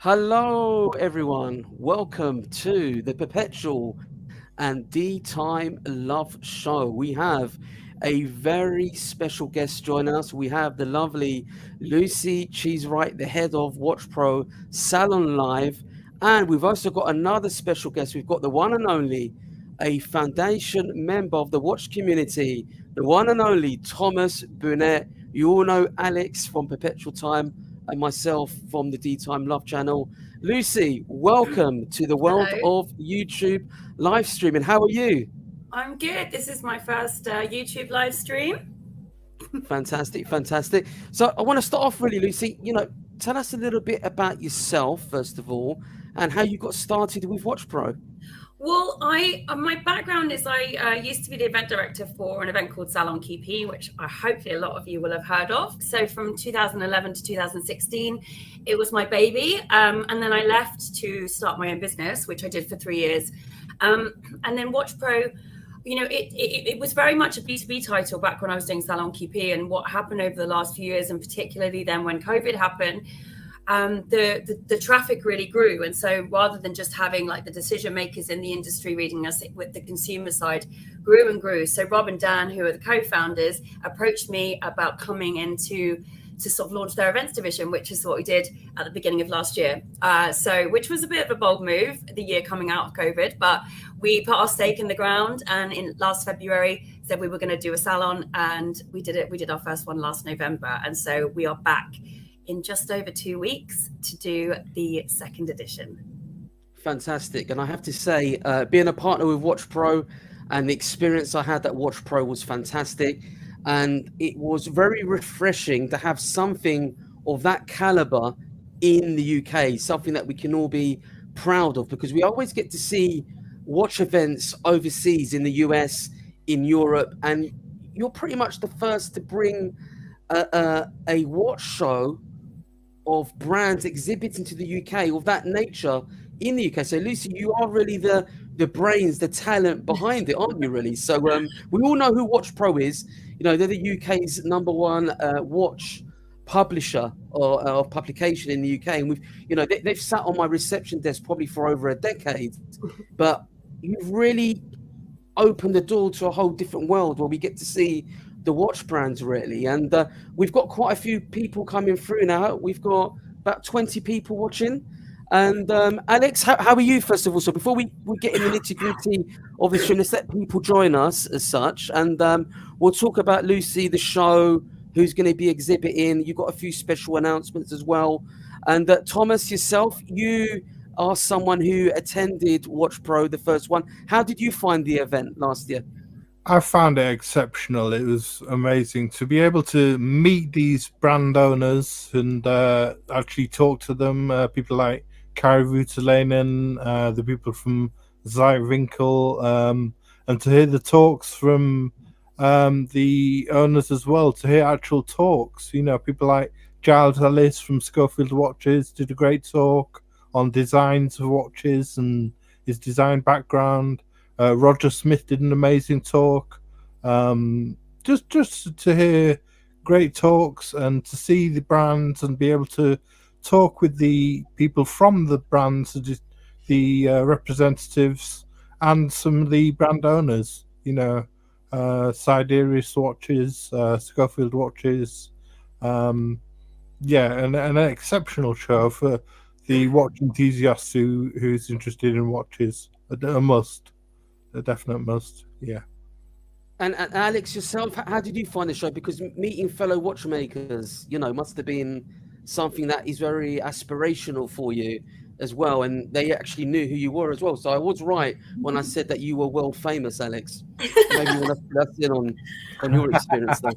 Hello, everyone. Welcome to the Perpetual and DeeTimeLove show. We have a very special guest joining us. We have the lovely Lucy. She's right, the head of WatchPro Salon Live. And we've also got another special guest. We've got the one and only, a foundation member of the watch community, the one and only Thomas Burnett. You all know Alex from Perpetual Time and myself from the DeeTimeLove channel. Lucy, welcome to the world Hello. of YouTube live streaming. How are you? I'm good. This is my first YouTube live stream. Fantastic, fantastic. So I want to start off really, Lucy. Tell us a little bit about yourself, first of all, and how you got started with WatchPro. Well, my background is I used to be the event director for an event called Salon QP, which hopefully a lot of you will have heard of. So from 2011 to 2016, it was my baby. And then I left to start my own business, which I did for 3 years. And then WatchPro, it was very much a B2B title back when I was doing Salon QP. And what happened over the last few years, and particularly then when COVID happened, the traffic really grew. And so rather than just having like the decision makers in the industry reading us, with the consumer side grew and grew. So Rob and Dan, who are the co-founders, approached me about coming into to sort of launch their events division, which is what we did at the beginning of last year. Which was a bit of a bold move, the year coming out of COVID, but we put our stake in the ground, and in last February said we were going to do a salon, and we did it. We did our first one last November. And so we are back in just over 2 weeks to do the second edition. Fantastic. And I have to say, being a partner with WatchPro and the experience I had at WatchPro was fantastic. And it was very refreshing to have something of that caliber in the UK, something that we can all be proud of, because we always get to see watch events overseas in the US, in Europe, and you're pretty much the first to bring a watch show of brands exhibiting to the UK of that nature in the UK. So Lucy, you are really the brains, the talent behind it, aren't you really? So we all know who WatchPro is. They're the UK's #1 watch publisher or publication in the UK. And they've sat on my reception desk probably for over a decade, but you've really opened the door to a whole different world where we get to see the watch brands really. And we've got quite a few people coming through now. We've got about 20 people watching. And Alex, how are you, first of all? So before we get in the nitty-gritty of the stream, let's let people join us as such. And we'll talk about Lucy, the show, who's going to be exhibiting. You've got a few special announcements as well. And Thomas, yourself, you are someone who attended WatchPro, the first one. How did you find the event last year? I found it exceptional. It was amazing to be able to meet these brand owners and actually talk to them. People like Kari Voutilainen, the people from Zeitwinkel, and to hear the talks from the owners as well, to hear actual talks. People like Giles Ellis from Schofield Watches did a great talk on designs of watches and his design background. Roger Smith did an amazing talk. Just to hear great talks and to see the brands and be able to talk with the people from the brands, the representatives, and some of the brand owners. Sideris watches, Schofield watches. An exceptional show for the watch enthusiast who's interested in watches. A definite must, yeah. And Alex, yourself, how did you find the show? Because meeting fellow watchmakers, must have been something that is very aspirational for you as well. And they actually knew who you were as well. So I was right when I said that you were world famous, Alex. Maybe you want to fill us in on your experience there.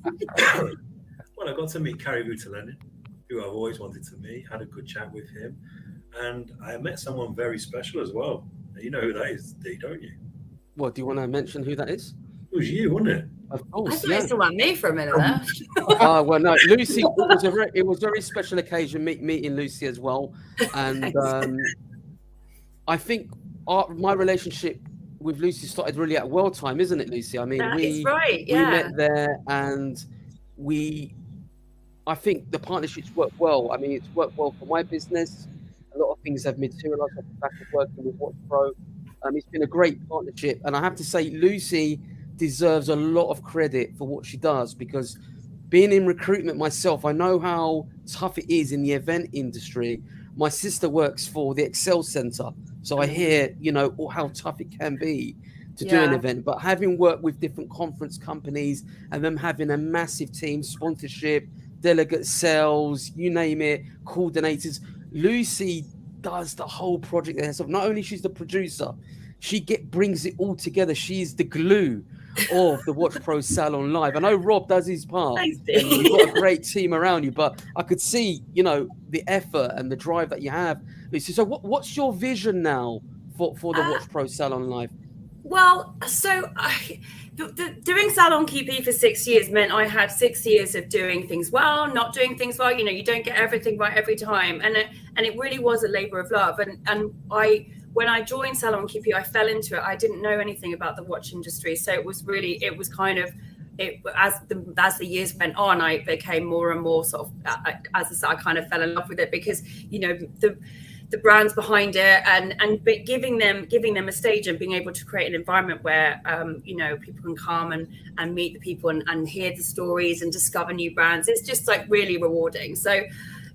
Well, I got to meet Kari Voutilainen, who I've always wanted to meet. Had a good chat with him. And I met someone very special as well. You know who that is, Dee, don't you? What, do you want to mention who that is? It was you, wasn't it? Of course, I thought it was about me for a minute there. Well, no, Lucy. It was a very special occasion meeting Lucy as well, and I think my relationship with Lucy started really at World Time, isn't it, Lucy? I mean, we met there, and I think the partnerships worked well. I mean, it's worked well for my business. A lot of things have materialized off the back of working with WatchPro. It's been a great partnership, and I have to say Lucy deserves a lot of credit for what she does, because being in recruitment myself, I know how tough it is in the event industry. My sister works for the Excel Center, so I hear, you know, how tough it can be to do an event. But having worked with different conference companies and them having a massive team, sponsorship, delegate sales, you name it, coordinators, Lucy does the whole project herself. Not only she's the producer, she brings it all together. She's the glue of the WatchPro Salon Live. I know Rob does his part, and you've got a great team around you, but I could see, you know, the effort and the drive that you have, Lucy. So what's your vision now for the WatchPro Salon Live? Well, so doing Salon QP for 6 years meant I had 6 years of doing things well, not doing things well. You know, you don't get everything right every time, and it really was a labor of love. And when I joined Salon QP, I fell into it. I didn't know anything about the watch industry, so it was kind of, as the years went on, I became more and more sort of, as I said, I kind of fell in love with it, because, you know, the brands behind it, and giving them a stage and being able to create an environment where you know, people can come and meet the people and hear the stories and discover new brands. It's just like really rewarding. So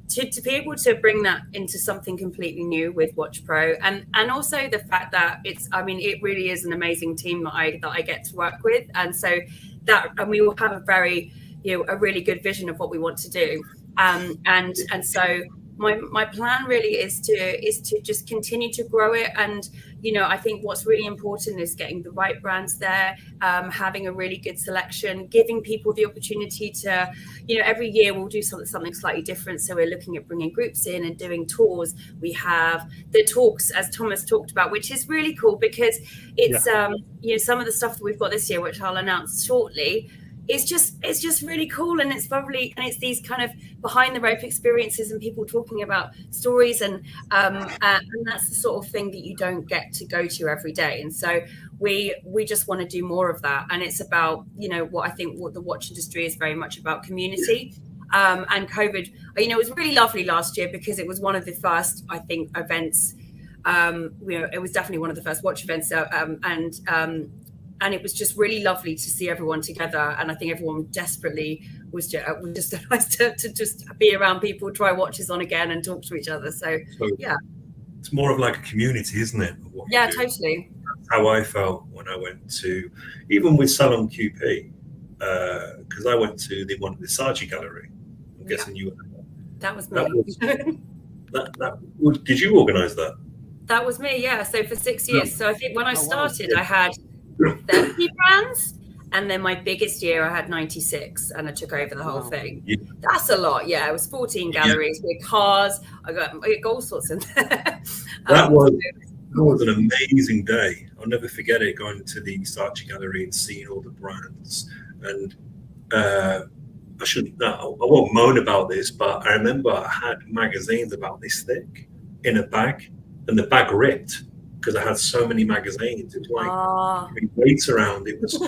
to be able to bring that into something completely new with WatchPro, and also the fact that it really is an amazing team that I get to work with, and so that, and we will have a really good vision of what we want to do, and so my plan really is to just continue to grow it. And, you know, I think what's really important is getting the right brands there, having a really good selection, giving people the opportunity to, you know, every year we'll do something slightly different. So we're looking at bringing groups in and doing tours. We have the talks, as Thomas talked about, which is really cool, because it's, you know, some of the stuff that we've got this year, which I'll announce shortly, it's just really cool. And it's these kind of behind the rope experiences and people talking about stories, and that's the sort of thing that you don't get to go to every day. And so we just want to do more of that. And it's about, you know, what the watch industry is very much about community. And COVID, you know, it was really lovely last year, because it was one of the first, I think, events. You know, it was definitely one of the first watch events, and it was just really lovely to see everyone together. And I think everyone desperately was just nice to just be around people, try watches on again, and talk to each other. So yeah, it's more of like a community, isn't it? Yeah, totally. That's how I felt when I went to, even with Salon QP, because I went to the Versace gallery. I'm guessing you were there. That was me. Did you organise that? That was me, yeah. So for 6 years. So I think when I started, I had 30 brands, and then my biggest year I had 96, and I took over the whole thing. Yeah. That's a lot. Yeah, it was 14 galleries with cars. I got all sorts in there. That was an amazing day. I'll never forget it, going to the Versace gallery and seeing all the brands. And I won't moan about this, but I remember I had magazines about this thick in a bag, and the bag ripped because I had so many magazines. It was like weights around. It was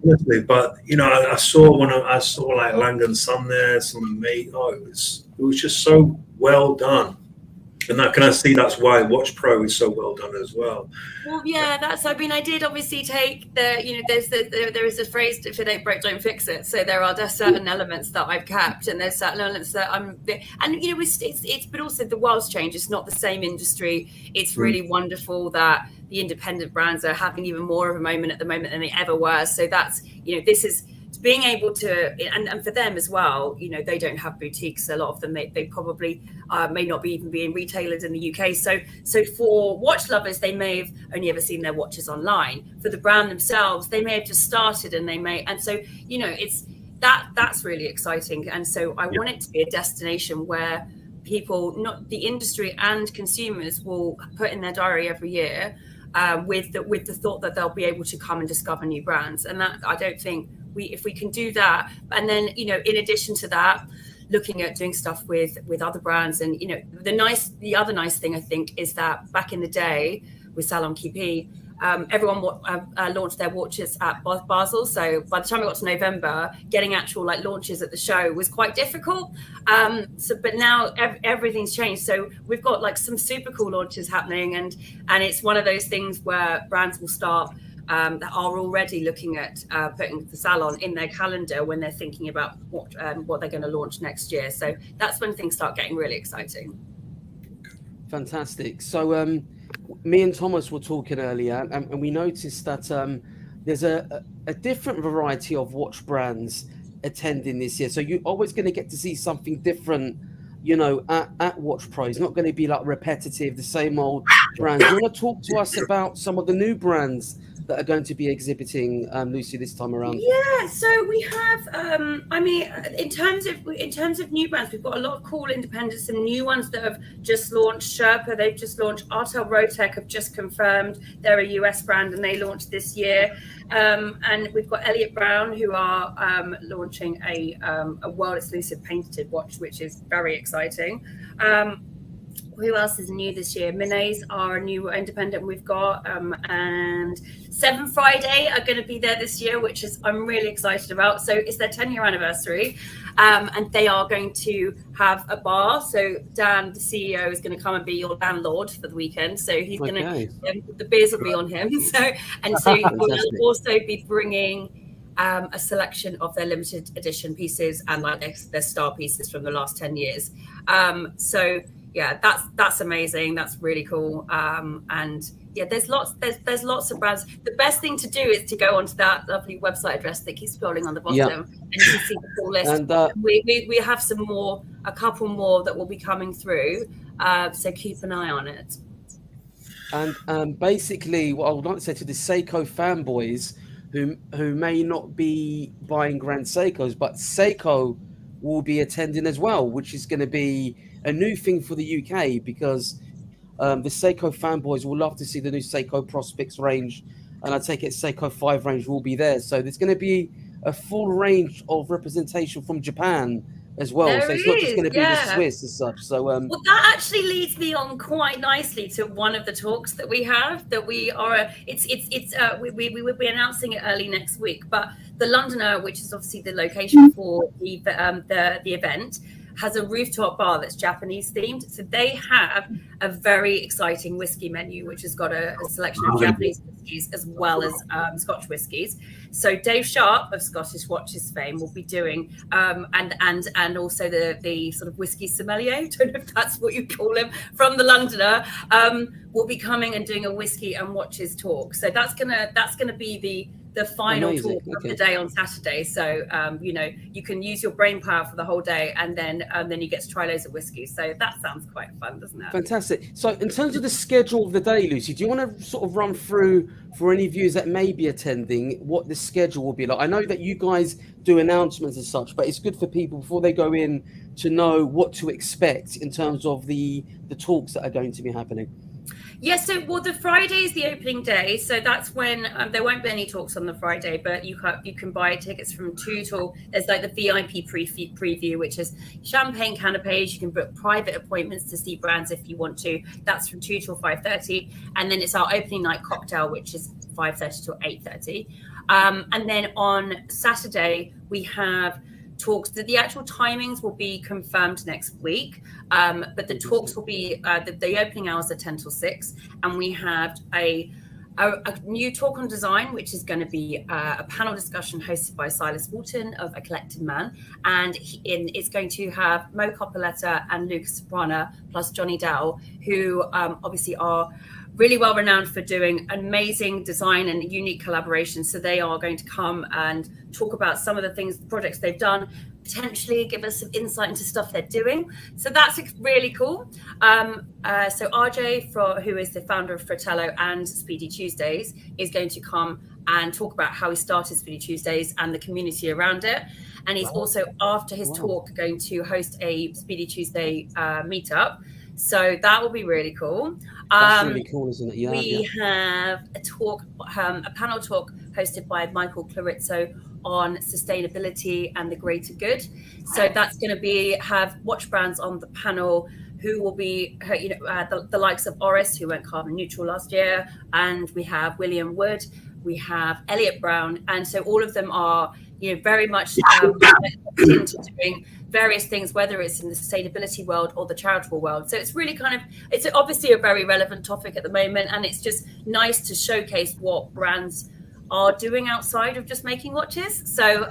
honestly, but you know, I saw like Lang & Son there, some mate. Oh, it was just so well done. And can I see that's why WatchPro is so well done as well. Well, yeah, I did obviously take there is a phrase, if it ain't broke, don't fix it. So there are certain elements that I've kept, and there's certain elements that and you know, it's but also the world's changed. It's not the same industry. It's really wonderful that the independent brands are having even more of a moment at the moment than they ever were. So that's, you know, this is being able to, and for them as well, you know, they don't have boutiques. A lot of them, they probably may not be even being retailers in the UK. So for watch lovers, they may have only ever seen their watches online. For the brand themselves, they may have just started, and so, you know, it's that's really exciting. And so I want it to be a destination where people, not the industry and consumers, will put in their diary every year with the thought that they'll be able to come and discover new brands. And that, I don't think, if we can do that, and then, you know, in addition to that, looking at doing stuff with other brands. And, you know, the other nice thing I think is that back in the day with Salon QP, everyone launched their watches at Basel. So by the time we got to November, getting actual like launches at the show was quite difficult. But now everything's changed. So we've got like some super cool launches happening, and it's one of those things where brands will start that are already looking at putting the salon in their calendar when they're thinking about what they're going to launch next year. So that's when things start getting really exciting. Fantastic. So me and Thomas were talking earlier, and we noticed that there's a different variety of watch brands attending this year. So you're always going to get to see something different, you know, at WatchPro. It's not going to be like repetitive, the same old brands. You want to talk to us about some of the new brands that are going to be exhibiting, Lucy, this time around? Yeah, so we have, I mean, in terms of new brands, we've got a lot of cool independents and new ones that have just launched. Sherpa, they've just launched. Artel Rotec have just confirmed they're a US brand and they launched this year. And we've got Elliott Brown, who are launching a world exclusive painted watch, which is very exciting. Who else is new this year? Minets are a new independent we've got, and Seven Friday are going to be there this year, which is I'm really excited about. So it's their 10-year anniversary, and they are going to have a bar. So Dan, the CEO, is going to come and be your landlord for the weekend. So he's going to the beers will be on him. So he will also be bringing a selection of their limited edition pieces and like their star pieces from the last 10 years. So yeah, that's amazing. That's really cool. And yeah, there's lots of brands. The best thing to do is to go onto that lovely website address that keeps scrolling on the bottom, and you can see the full list. And we have a couple more that will be coming through. So keep an eye on it. And basically, what I would like to say to the Seiko fanboys who may not be buying Grand Seikos, but Seiko will be attending as well, which is going to be a new thing for the UK, because the Seiko fanboys will love to see the new Seiko Prospects range, and I take it Seiko 5 range will be there. So there's going to be a full range of representation from Japan as well. So it's not just going to be the Swiss as such. So well, that actually leads me on quite nicely to one of the talks that we have. That we are we will be announcing it early next week. But the Londoner, which is obviously the location for the event, has a rooftop bar that's Japanese themed. So they have a very exciting whiskey menu, which has got a selection of Japanese whiskies as well as Scotch whiskies. So Dave Sharp of Scottish Watches fame will be doing, and also the sort of whiskey sommelier, I don't know if that's what you call him, from the Londoner, will be coming and doing a whiskey and watches talk. So that's gonna be the final talk of the day on Saturday. So you can use your brain power for the whole day, and then you get to try loads of whiskey. So that sounds quite fun, doesn't it? Fantastic. So in terms of the schedule of the day, Lucy, do you want to sort of run through for any viewers that may be attending what the schedule will be like? I know that you guys do announcements and such, but it's good for people before they go in to know what to expect in terms of the talks that are going to be happening. Yes, the Friday is the opening day, so that's when there won't be any talks on the Friday, but you can buy tickets from 2 till there's like the VIP preview, which is champagne canapes. You can book private appointments to see brands if you want to. That's from 2 till 5:30, and then it's our opening night cocktail, which is 5:30 till 8:30, and then on Saturday we have talks. The actual timings will be confirmed next week, but the talks will be the opening hours are 10 till 6, and we have a new talk on design, which is going to be a panel discussion hosted by Silas Walton of A Collected Man, and it's going to have Mo Coppolietta and Lucas Soprana plus Johnny Dowell, who obviously are really well renowned for doing amazing design and unique collaborations. So they are going to come and talk about some of the projects they've done, potentially give us some insight into stuff they're doing. So that's really cool. So RJ, who is the founder of Fratello and Speedy Tuesdays, is going to come and talk about how he started Speedy Tuesdays and the community around it. And he's also, after his talk, going to host a Speedy Tuesday meetup. So that will be really cool. That's really cool, isn't it? Yeah. We have a panel talk hosted by Michael Clarizzo on sustainability and the greater good. So that's going to have watch brands on the panel who will be, the likes of Oris, who went carbon neutral last year, and we have William Wood, we have Elliot Brown, and so all of them are, very much into doing various things, whether it's in the sustainability world or the charitable world. So it's really it's obviously a very relevant topic at the moment, and it's just nice to showcase what brands are doing outside of just making watches. So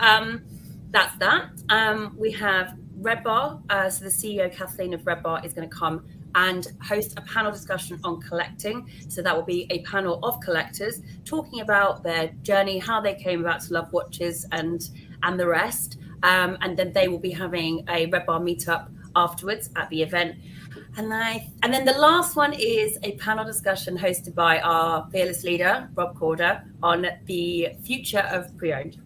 that's that. We have Red Bar. So the CEO, Kathleen of Red Bar, is going to come and host a panel discussion on collecting. So that will be a panel of collectors talking about their journey, how they came about to love watches and the rest. And then they will be having a Red Bar meetup afterwards at the event. And then the last one is a panel discussion hosted by our fearless leader, Rob Corder, on the future of pre-owned.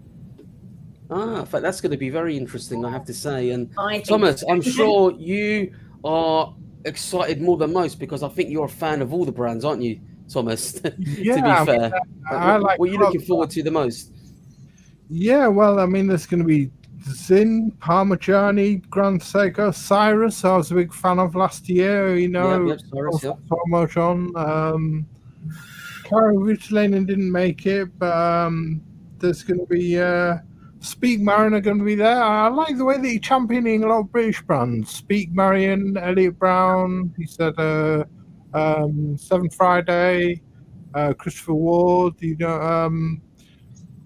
In fact, that's going to be very interesting, I have to say. And Thomas, I'm sure you are excited more than most, because I think you're a fan of all the brands, aren't you, Thomas? Yeah, to be fair, what are you looking forward to the most? Yeah, well, I mean, there's going to be Sinn, Parmigiani, Grand Seiko, Cyrus. I was a big fan of last year. Cyrus, Parmigiani. Girardier didn't make it, but there's going to be SPEAKE-MARIN are going to be there. I like the way that he's championing a lot of British brands. SPEAKE-MARIN, Elliot Brown, he said 7 Friday, Christopher Ward,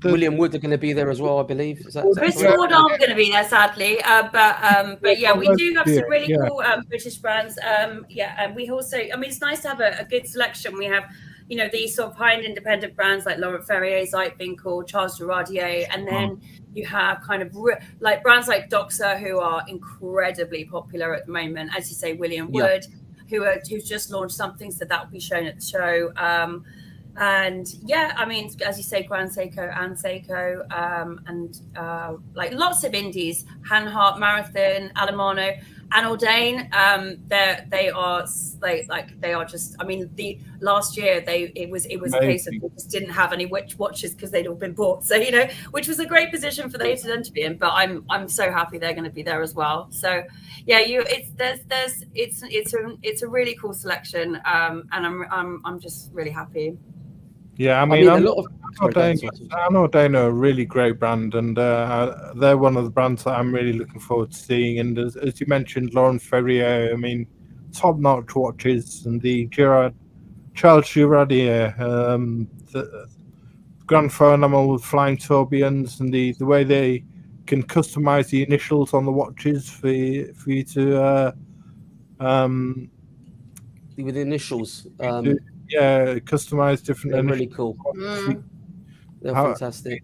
William Wood are going to be there as well, I believe. Christopher Ward aren't going to be there, sadly. But yeah, we do have some really cool British brands. And we also, it's nice to have a good selection. We have, these sort of high-end independent brands like Laurent Ferrier, Zeitwinkel, Charles Girardier, and then you have like brands like Doxa, who are incredibly popular at the moment. As you say, William Wood, who's just launched something, so that will be shown at the show. And as you say, Grand Seiko and Seiko, and like lots of indies, Hanhart, Marathon, Alemano, and Ordain. They are just. The last year it was a case of they just didn't have any watches because they'd all been bought. So which was a great position for them to be in. But I'm so happy they're going to be there as well. So yeah, it's a really cool selection, and I'm just really happy. Yeah, I know Ordain are a really great brand, and they're one of the brands that I'm really looking forward to seeing. And as you mentioned, Laurent Ferrier, top-notch watches, and the Charles Girardier, the Grand Phenomenal with flying tourbillons, and the way they can customize the initials on the watches for you to with the initials. Customize different. They're really cool. They're fantastic.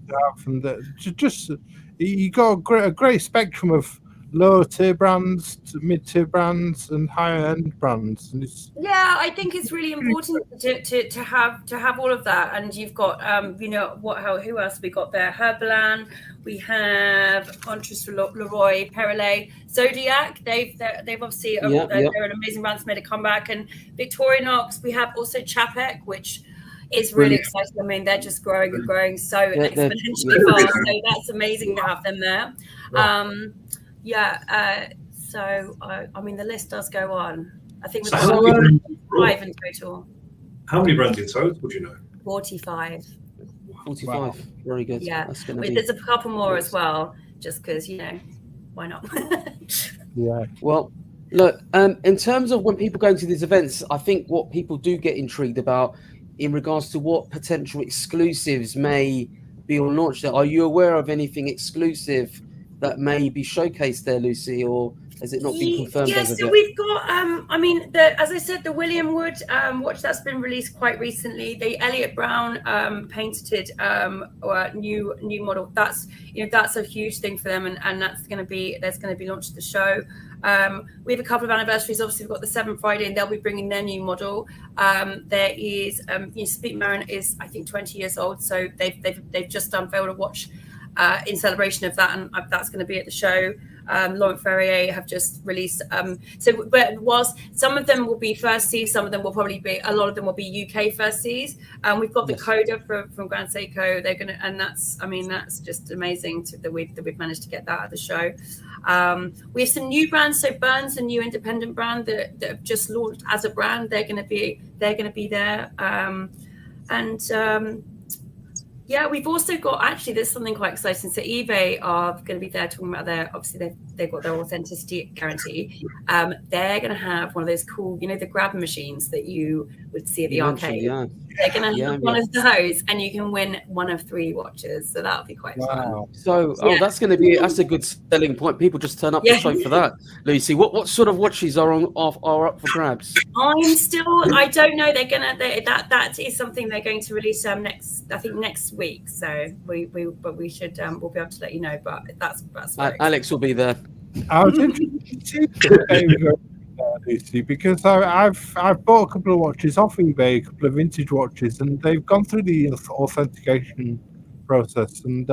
You got a great spectrum of lower tier brands to mid tier brands and higher end brands. And I think it's really important to have all of that. And you've got who else we got there? Herbalan. We have Contras Leroy, Perrier, Zodiac. They've obviously they're an amazing brand that's made a comeback. And Victorinox. We have also Czapek, which is really exciting. They're just growing and growing so exponentially fast. So that's amazing to have them there. So the list does go on. I think we've got 5 in total. How many brands in total would you know? 45. 45. Wow. Very good. Yeah. There's a couple more as well, just because, why not? Yeah. Well, look, in terms of when people go into these events, I think what people do get intrigued about in regards to what potential exclusives may be on launch there. Are you aware of anything exclusive that may be showcased there, Lucy, or has it not been confirmed? So we've got, as I said, the William Wood watch that's been released quite recently. The Elliot Brown painted new model. That's a huge thing for them, and that's going to be launched at the show. We have a couple of anniversaries. Obviously, we've got the 7 Friday, and they'll be bringing their new model. There is, SPEAKE-MARIN is I think 20 years old, so they've just unveiled a watch in celebration of that, and that's going to be at the show. Laurent Ferrier have just released. But whilst some of them will be first seas, some of them will probably be. A lot of them will be UK first seas. We've got the coda from Grand Seiko. They're gonna, and that's just amazing that we've managed to get that at the show. We have some new brands. So Burns, a new independent brand that have just launched as a brand. They're going to be there. Yeah, we've also got, actually, there's something quite exciting. So eBay are going to be there talking about they've got their authenticity guarantee. They're going to have one of those cool, the grab machines that you would see at the arcade. Yeah. They're going to have one of those, and you can win one of 3 watches. So that'll be quite fun. So, that's a good selling point. People just turn up the show for that. Lucy, what sort of watches are up for grabs? I don't know. That is something they're going to release next week. So we should we'll be able to let you know. But that's Alex will be there. I was interested to Lucy, because I've bought a couple of watches off eBay, a couple of vintage watches, and they've gone through the authentication process, and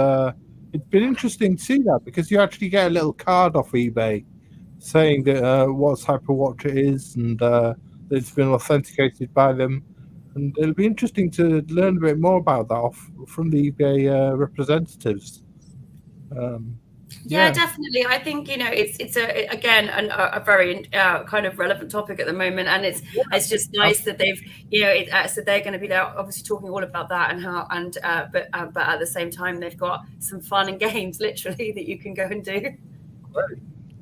it's been interesting to see that, because you actually get a little card off eBay saying that what type of watch it is, and that it's been authenticated by them. And it'll be interesting to learn a bit more about that from the eBay representatives. Yeah, definitely. I think it's a very kind of relevant topic at the moment, and it's just nice that they've so they're going to be there, obviously talking all about that but at the same time they've got some fun and games literally that you can go and do.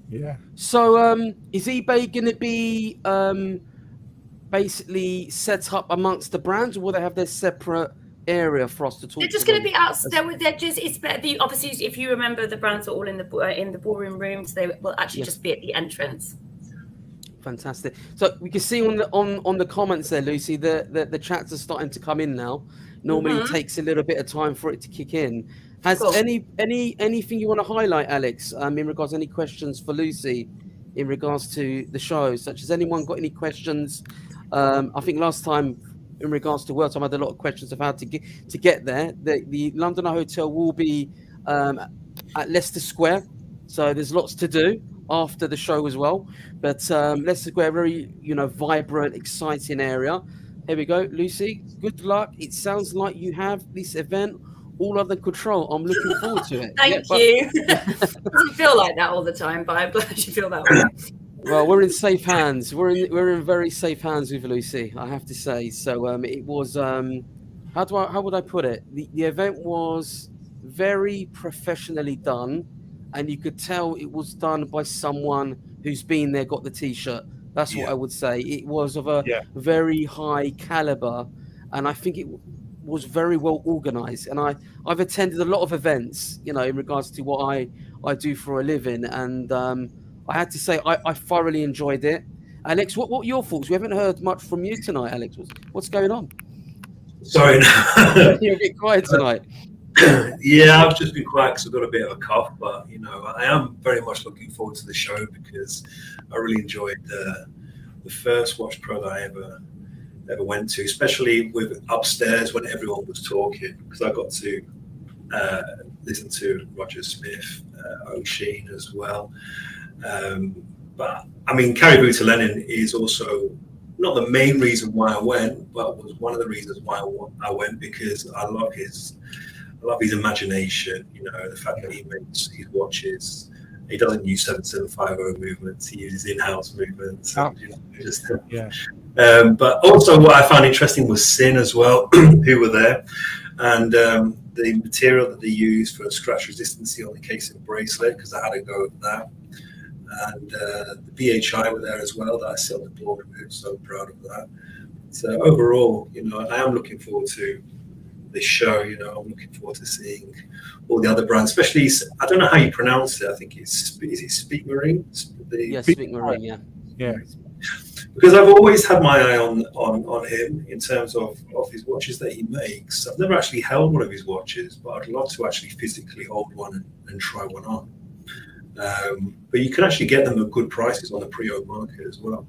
Yeah. So is eBay going to be basically set up amongst the brands, or will they have their separate area for us to talk? They're just going to be outside. Obviously, if you remember, the brands are all in the ballroom rooms. They will actually just be at the entrance. Fantastic. So we can see on the comments there, Lucy, the chats are starting to come in now. Normally it takes a little bit of time for it to kick in. Has anything you want to highlight, Alex, in regards to any questions for Lucy in regards to the show? Such as anyone got any questions? I think last time, in regards to work time, I had a lot of questions of how to get there. The Londoner Hotel will be at Leicester Square, so there's lots to do after the show as well. But Leicester Square, very vibrant, exciting area. Here we go, Lucy. Good luck. It sounds like you have this event all under control. I'm looking forward to it. Thank you. It doesn't feel like that all the time, but I'm glad you feel that way. Well, we're in safe hands. We're in very safe hands with Lucy, I have to say. So it was how would I put it? The event was very professionally done, and you could tell it was done by someone who's been there, got the T-shirt. That's what I would say. It was of a very high caliber, and I think it was very well organized. And I've attended a lot of events, in regards to what I do for a living, and I had to say I thoroughly enjoyed it. Alex, what were your thoughts? We haven't heard much from you tonight, Alex. What's going on? Sorry. You're a bit quiet tonight. Yeah, I've just been quiet because I've got a bit of a cough, but I am very much looking forward to the show, because I really enjoyed the first WatchPro that I ever went to, especially with upstairs when everyone was talking, because I got to listen to Roger Smith, O'Sheen as well. But I mean, Carrie Buta-Lennon is also not the main reason why I went, but was one of the reasons why I went, because I love his imagination. The fact that he makes his watches. He doesn't use 7750 movements. He uses in-house movements. But also what I found interesting was Sinn as well, who were there, and the material that they used for scratch resistance on the casing bracelet, because I had to go with that. And the BHI were there as well, that I sit on the board with. So proud of that. So overall, I am looking forward to this show. I'm looking forward to seeing all the other brands, especially, I don't know how you pronounce it. I think is it SPEAKE-MARIN? SPEAKE-MARIN, yeah. Because I've always had my eye on him in terms of his watches that he makes. I've never actually held one of his watches, but I'd love to actually physically hold one and try one on. But you can actually get them at good prices on the pre-owned market as well.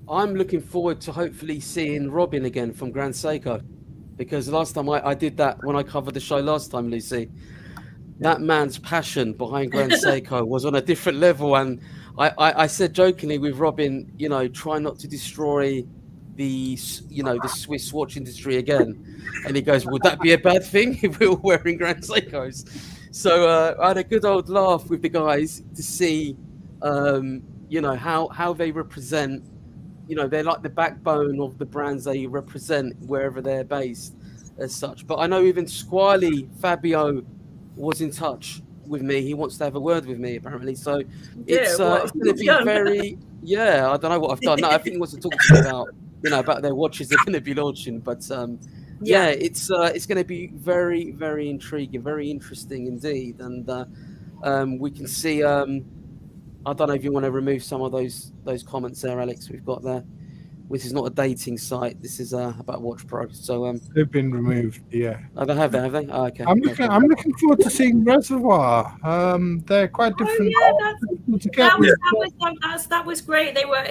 I'm looking forward to hopefully seeing Robin again from Grand Seiko, because last time I did that when I covered the show last time, Lucy. that man's passion behind Grand Seiko was on a different level. And I said jokingly with Robin, you know, try not to destroy the Swiss watch industry again. And he goes, would that be a bad thing if we were wearing Grand Seikos? So I had a good old laugh with the guys to see, you know, how they represent, you know, they're like the backbone of the brands they represent wherever they're based as such. But I know even Squally Fabio was in touch with me. He wants to have a word with me, apparently. So it's going to be very, I don't know what I've done. No, I think he wants to talk to me about, you know, about their watches they're going to be launching. But it's going to be very, very intriguing, very interesting indeed. And we can see, I don't know if you want to remove some of those comments there, Alex, we've got there. This is not a dating site. This is about WatchPro. So they've been removed. Yeah. Oh, they have. Have they? Oh, okay. I'm looking forward to seeing Reservoir. They're quite different. That was great. They were.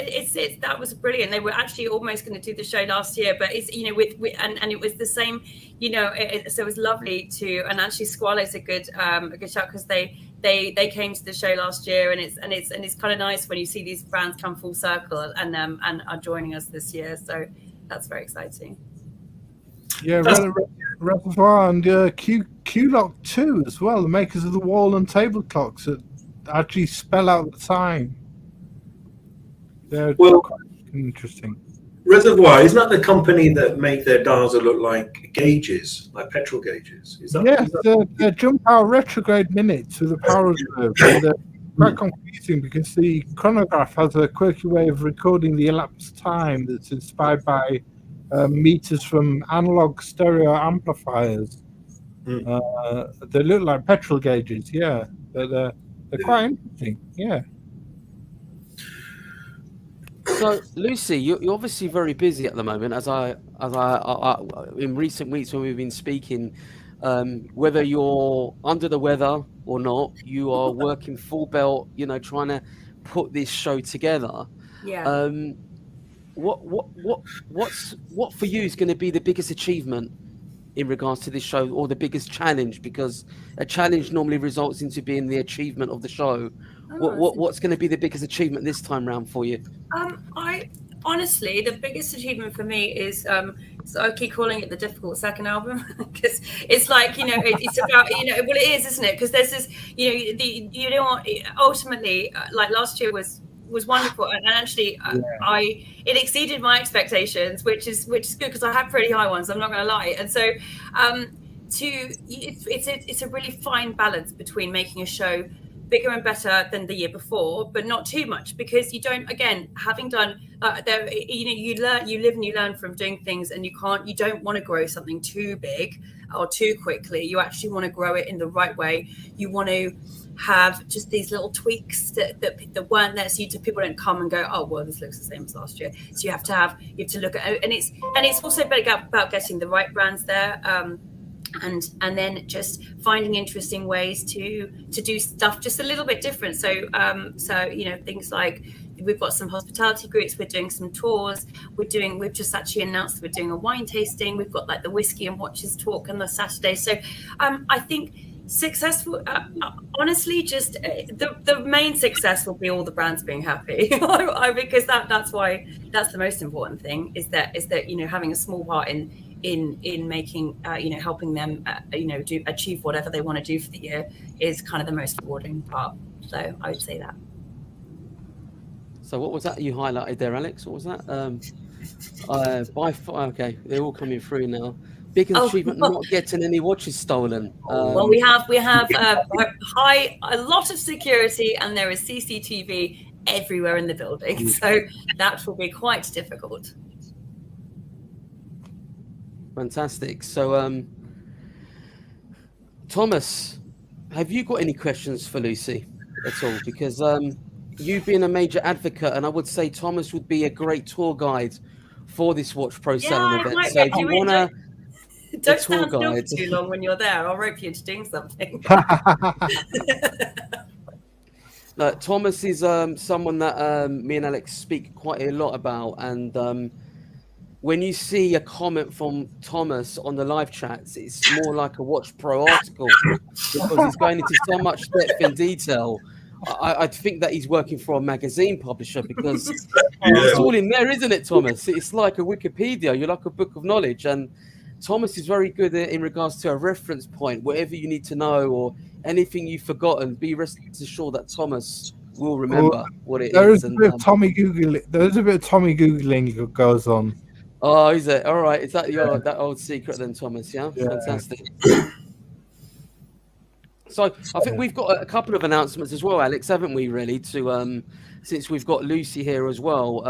That was brilliant. They were actually almost going to do the show last year, but it's, you know, with and it was the same. You know, so it was lovely to. And actually, Squallo's a good shout because they came to the show last year, and it's kind of nice when you see these brands come full circle and are joining us this year. So that's very exciting. Yeah, Reservoir and Q-Lock too as well, the makers of the wall and table clocks that actually spell out the time. They're quite interesting. Reservoir, isn't that the company that make their dials that look like gauges, like petrol gauges? Is that, yes, they're jump hour retrograde minutes with a power reserve. They're quite confusing because the chronograph has a quirky way of recording the elapsed time that's inspired by meters from analog stereo amplifiers. They look like petrol gauges, but they're quite interesting, So, Lucy, you're obviously very busy at the moment, as I in recent weeks when we've been speaking, whether you're under the weather or not, you are working full belt, you know, trying to put this show together. Yeah. What for you is going to be the biggest achievement in regards to this show, or the biggest challenge? Because a challenge normally results into being the achievement of the show. What's going to be the biggest achievement this time round for you? I honestly, the biggest achievement for me is so I keep calling it the difficult second album because it's like, you know, it's about, you know, well, it is, isn't it? Because there's this, you know what, ultimately, like last year was wonderful, and actually it exceeded my expectations, which is good because I have pretty high ones, I'm not going to lie. And so it's a really fine balance between making a show bigger and better than the year before, but not too much, because you don't, again, having done you live and you learn from doing things, and you don't want to grow something too big or too quickly. You actually want to grow it in the right way. You want to have just these little tweaks that weren't there, so people don't come and go, oh well, this looks the same as last year. So you have to look at, and it's also about getting the right brands there, and then just finding interesting ways to do stuff just a little bit different. So you know, things like we've got some hospitality groups, we're doing some tours, we've just actually announced that we're doing a wine tasting, we've got like the whiskey and watches talk on the Saturday. So I think successful, honestly, just the main success will be all the brands being happy. Because that's the most important thing, is that you know, having a small part in making you know, helping them you know, achieve whatever they want to do for the year is kind of the most rewarding part. So I would say that. So what was that you highlighted there, Alex? What was that? Okay, they're all coming through now. Biggest achievement, not getting any watches stolen. Well, we have a lot of security, and there is CCTV everywhere in the building, so that will be quite difficult. Fantastic. So, Thomas, have you got any questions for Lucy at all? Because you being a major advocate, and I would say Thomas would be a great tour guide for this WatchPro Salon event. So if you want to... Don't stand still for too long when you're there. I'll rope you into doing something. Look, Thomas is someone that me and Alex speak quite a lot about, and when you see a comment from Thomas on the live chats, it's more like a WatchPro article because he's going into so much depth and detail. I think that he's working for a magazine publisher because it's all in there, isn't it, Thomas? It's like a Wikipedia. You're like a book of knowledge. And Thomas is very good in regards to a reference point. Whatever you need to know or anything you've forgotten, be rest assured that Thomas will remember what it there is. There's a bit of Tommy Googling that goes on. Oh, is it? All right. Is that that old secret then, Thomas? Yeah? Fantastic. So I think we've got a couple of announcements as well, Alex, haven't we, really, to since we've got Lucy here as well.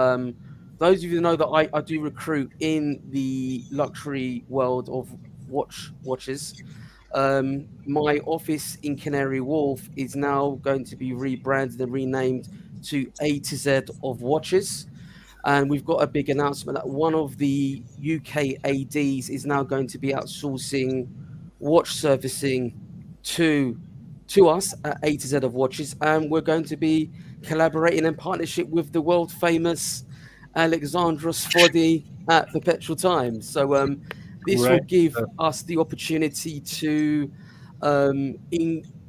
Those of you who know that I do recruit in the luxury world of watches. My office in Canary Wharf is now going to be rebranded and renamed to A to Z of Watches. And we've got a big announcement that one of the UK ADs is now going to be outsourcing watch servicing to us at A to Z of Watches. And we're going to be collaborating in partnership with the world famous Alex Photi at Perpetual Time. So this will give us the opportunity to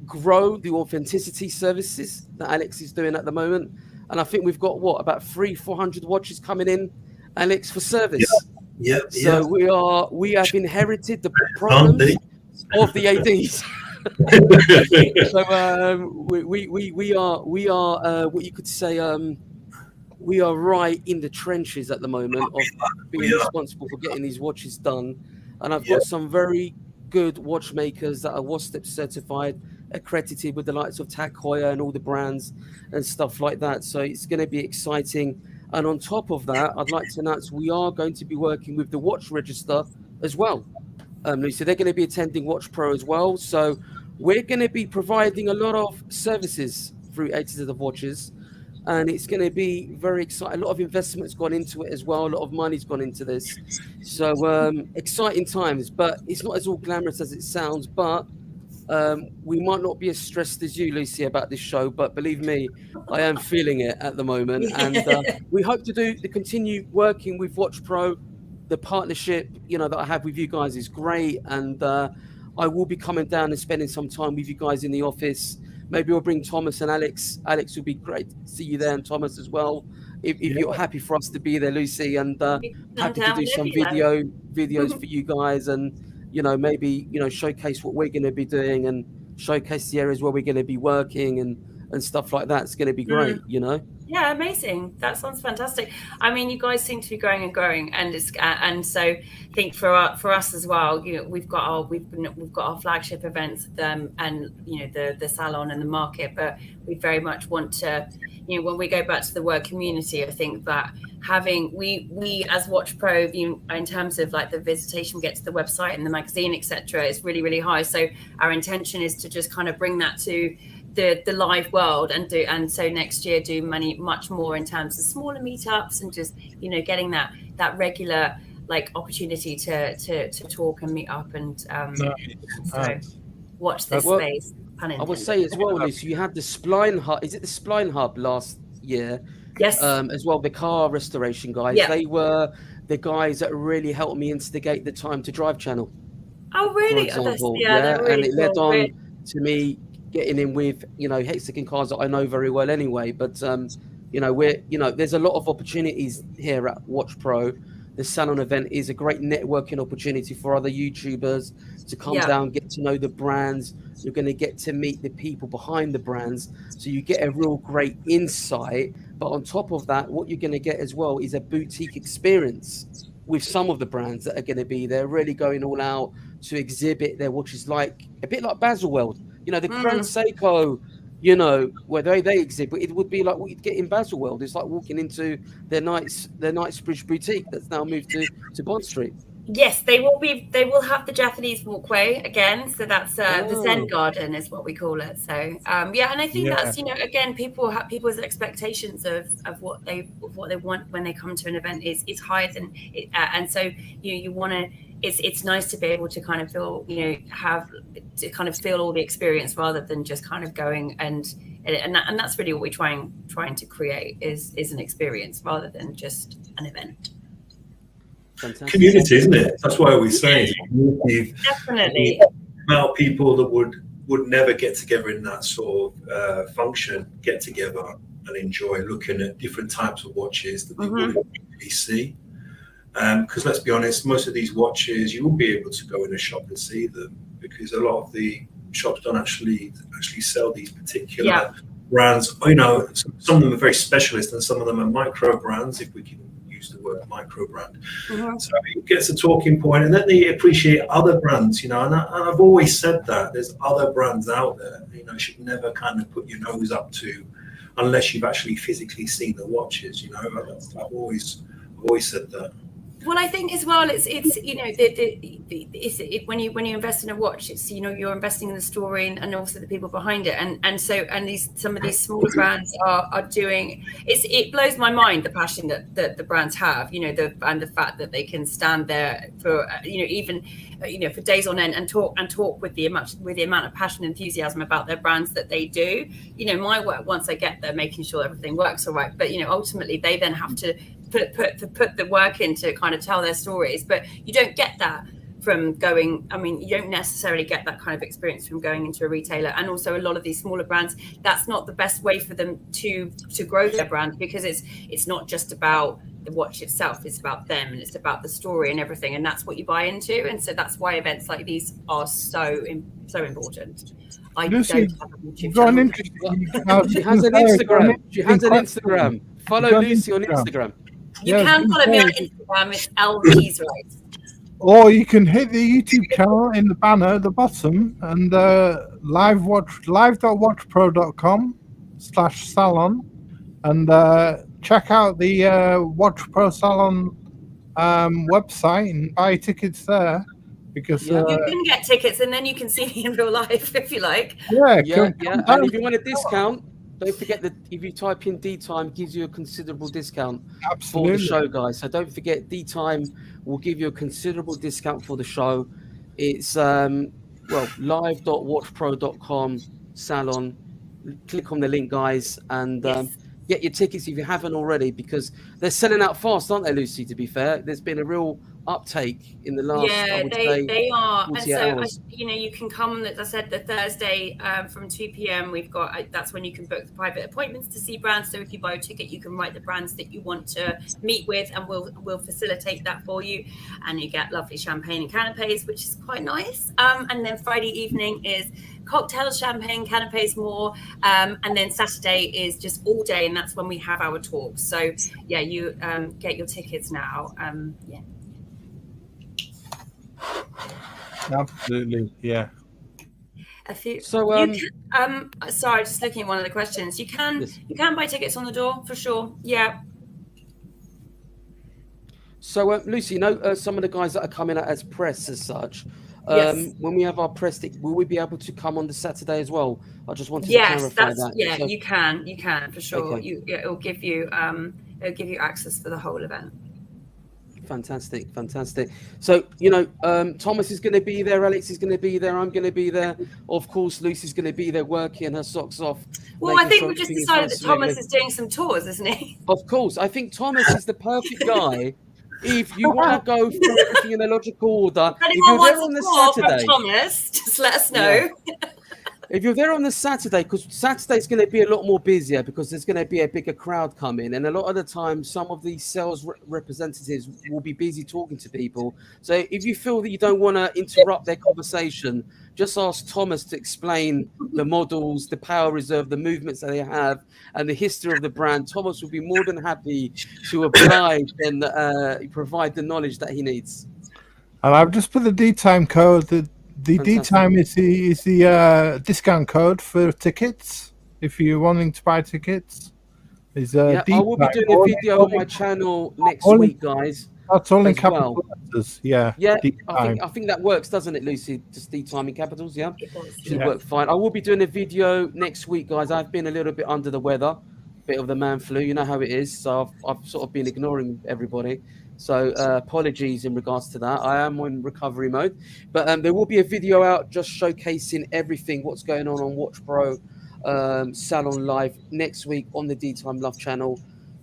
grow the authenticity services that Alex is doing at the moment. And I think we've got about 300-400 watches coming in, Alex, for service. So we have inherited the problems of the ADs. So we are what you could say. We are right in the trenches at the moment of being responsible for getting these watches done. And I've got some very good watchmakers that are WASTEP certified, accredited with the likes of Tag Heuer and all the brands and stuff like that. So it's going to be exciting. And on top of that, I'd like to announce we are going to be working with the Watch Register as well. Lucy, they're going to be attending WatchPro as well. So we're going to be providing a lot of services through A to Z of Watches. And it's going to be very exciting. A lot of investment's gone into it as well. A lot of money's gone into this. So exciting times, but it's not as all glamorous as it sounds. But we might not be as stressed as you, Lucy, about this show. But believe me, I am feeling it at the moment. And we hope to continue working with WatchPro. The partnership, that I have with you guys is great. And I will be coming down and spending some time with you guys in the office. Maybe we'll bring Thomas and Alex. Alex will be great to see you there, and Thomas as well. If you're happy for us to be there, Lucy, and happy to do some videos for you guys, and maybe showcase what we're going to be doing and showcase the areas where we're going to be working and stuff like that. It's going to be great, Yeah, amazing. That sounds fantastic. I mean, you guys seem to be growing and growing, and so I think for us as well, we've got our flagship events, and the salon and the market, but we very much want to, when we go back to the word community, I think that having we as WatchPro, in terms of like the visitation we get to the website and the magazine, etc., is really, really high. So our intention is to just kind of bring that to the live world and so next year do much more in terms of smaller meetups and just getting that regular like opportunity to talk and meet up and so watch this space. I would say as well, Lucy, you had the Spline Hub. Is it the Spline Hub last year? Yes. As well, the car restoration guys. Yeah. They were the guys that really helped me instigate the Time to Drive channel. Oh, really? For example. Really and it led cool. on to me getting in with Hexagon cars that I know very well anyway. But there's a lot of opportunities here at WatchPro. The salon event is a great networking opportunity for other YouTubers to come down, get to know the brands. You're going to get to meet the people behind the brands, so you get a real great insight. But on top of that, what you're going to get as well is a boutique experience with some of the brands that are going to be there, really going all out to exhibit their watches, like a bit like Baselworld. The Grand Seiko, where they exhibit, it would be like what you'd get in Baselworld. It's like walking into their Knightsbridge boutique that's now moved to Bond Street. Yes, they will have the Japanese walkway again. So that's the Zen garden is what we call it. So and I think that's again, people's expectations of what they want when they come to an event is higher than it, and so you want to. It's nice to be able to kind of feel feel all the experience rather than just kind of going and that's really what we're trying to create is an experience rather than just an event. Fantastic. Community, isn't it? That's why I always say Definitely. About people that would never get together in that sort of function, get together and enjoy looking at different types of watches that they wouldn't really see. Because let's be honest, most of these watches you will be able to go in a shop and see them, because a lot of the shops don't actually sell these particular brands. You know, some of them are very specialist and some of them are micro brands, if we can use the word micro brand. So it gets a talking point, and then they appreciate other brands, you know, and I've always said that there's other brands out there, you know, you should never kind of put your nose up to unless you've actually physically seen the watches, you know. I've always said that. Well, I think as well, it's you know, when you invest in a watch, it's, you know, you're investing in the story and also the people behind it, and some of these small brands are doing. It blows my mind, the passion that the brands have, you know, and the fact that they can stand there for you know, even you know, for days on end and talk with the amount of passion and enthusiasm about their brands that they do. You know, my work, once I get there, making sure everything works all right, but you know, ultimately they then have to put the work in to kind of tell their stories. But you don't get that from going, I mean, you don't necessarily get that kind of experience from going into a retailer. And also a lot of these smaller brands, that's not the best way for them to grow their brand, because it's not just about the watch itself, it's about them and it's about the story and everything, and that's what you buy into. And so that's why events like these are so important. Lucy, She has an Instagram. She has an Instagram. Follow Lucy on Instagram. You can follow me on Instagram. It's LV's right. Or you can hit the YouTube channel in the banner at the bottom and live.watchpro.com/salon and check out the WatchPro Salon website and buy tickets there. Because you can get tickets and then you can see me in real life if you like. Yeah. And if you want a discount, don't forget that if you type in DeeTime, it gives you a considerable discount for the show, guys. So don't forget, DeeTime will give you a considerable discount for the show. It's live.watchpro.com salon. Click on the link, guys, and get your tickets if you haven't already, because they're selling out fast, aren't they, Lucy? To be fair, there's been a real uptake in the last they are, and so hours. You know, you can come, as I said, the Thursday from 2 p.m. we've got that's when you can book the private appointments to see brands. So if you buy a ticket, you can write the brands that you want to meet with, and we'll facilitate that for you, and you get lovely champagne and canapes, which is quite nice. And then Friday evening is cocktails, champagne, canapes, more, and then Saturday is just all day, and that's when we have our talks. So yeah, you get your tickets now. Absolutely, yeah. Sorry, just looking at one of the questions. You can buy tickets on the door for sure. Yeah. So Lucy, you know, some of the guys that are coming out as press as such. When we have our press, will we be able to come on the Saturday as well? I just wanted to clarify that. Yeah, so, you can for sure. Okay. It'll give you access for the whole event. Fantastic. So, you know, Thomas is going to be there, Alex is going to be there, I'm going to be there. Of course, Lucy's going to be there working her socks off. Well, I think we've just decided that Thomas is doing some tours, isn't he? Of course. I think Thomas is the perfect guy if you want to go through everything in a logical order. If you're there on the Saturday, Thomas, just let us know. Yeah. If you're there on the Saturday, because Saturday's going to be a lot more busier because there's going to be a bigger crowd coming, and a lot of the time some of these sales representatives will be busy talking to people. So if you feel that you don't want to interrupt their conversation, just ask Thomas to explain the models, the power reserve, the movements that they have, and the history of the brand. Thomas will be more than happy to oblige and provide the knowledge that he needs. And I've just put the DeeTime code. The DeeTime is the discount code for tickets. If you're wanting to buy tickets, I will be doing a video on my channel next week, guys. That's all in capital letters. Yeah. I think that works, doesn't it, Lucy? Just DeeTime in capitals, yeah. Should work fine. I will be doing a video next week, guys. I've been a little bit under the weather, bit of the man flu. You know how it is. So I've sort of been ignoring everybody. So apologies in regards to that. I am in recovery mode, but there will be a video out just showcasing everything, what's going on WatchPro Salon Live next week on the DeeTimeLove channel.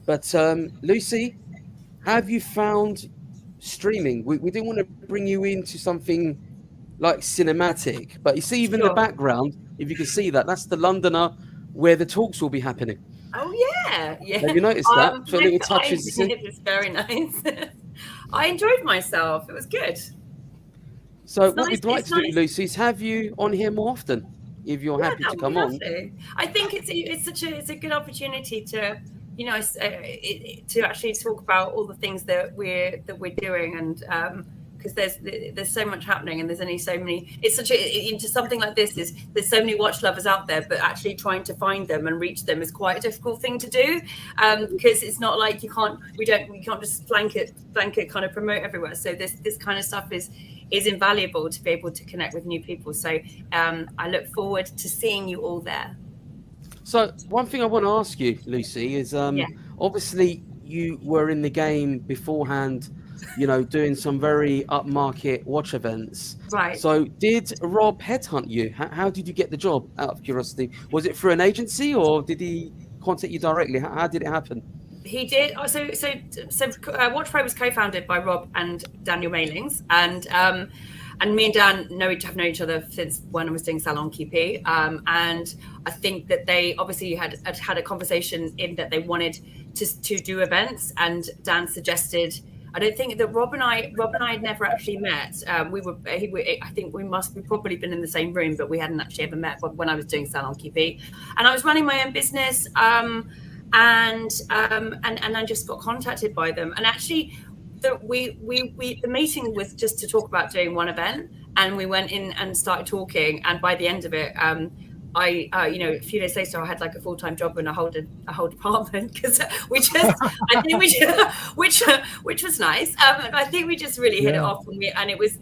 But Lucy, have you found streaming. We didn't want to bring you into something like cinematic, but you see, even the background, if you can see that, that's the Londoner where the talks will be happening. Oh yeah. Have you noticed that? For little touches. It's very nice. I enjoyed myself. It was good. So what we'd like to do, Lucy, is have you on here more often if you're happy to come on. I think it's a good opportunity to, you know, to actually talk about all the things that we're doing, and because there's so much happening, and there's only so many. It's such a into something like this is there's so many watch lovers out there, but actually trying to find them and reach them is quite a difficult thing to do, because it's not like we can't just blanket kind of promote everywhere. So this kind of stuff is invaluable to be able to connect with new people. So I look forward to seeing you all there. So one thing I want to ask you, Lucy, is obviously you were in the game beforehand, you know, doing some very upmarket watch events. Right. So did Rob headhunt you? How did you get the job, out of curiosity? Was it through an agency, or did he contact you directly? How did it happen? He did. So WatchPro was co-founded by Rob and Daniel Mailings, and me and Dan have known each other since when I was doing Salon QP. And I think that they obviously had a conversation in that they wanted to do events, and Dan suggested. I don't think that Rob and I had never actually met. I think we've probably been in the same room, but we hadn't actually ever met when I was doing Salon QP, and I was running my own business. And I just got contacted by them, and actually the meeting was just to talk about doing one event, and we went in and started talking, and by the end of it, I a few days later I had like a full-time job and a whole department, because which was nice. I think we just really hit it off, and it was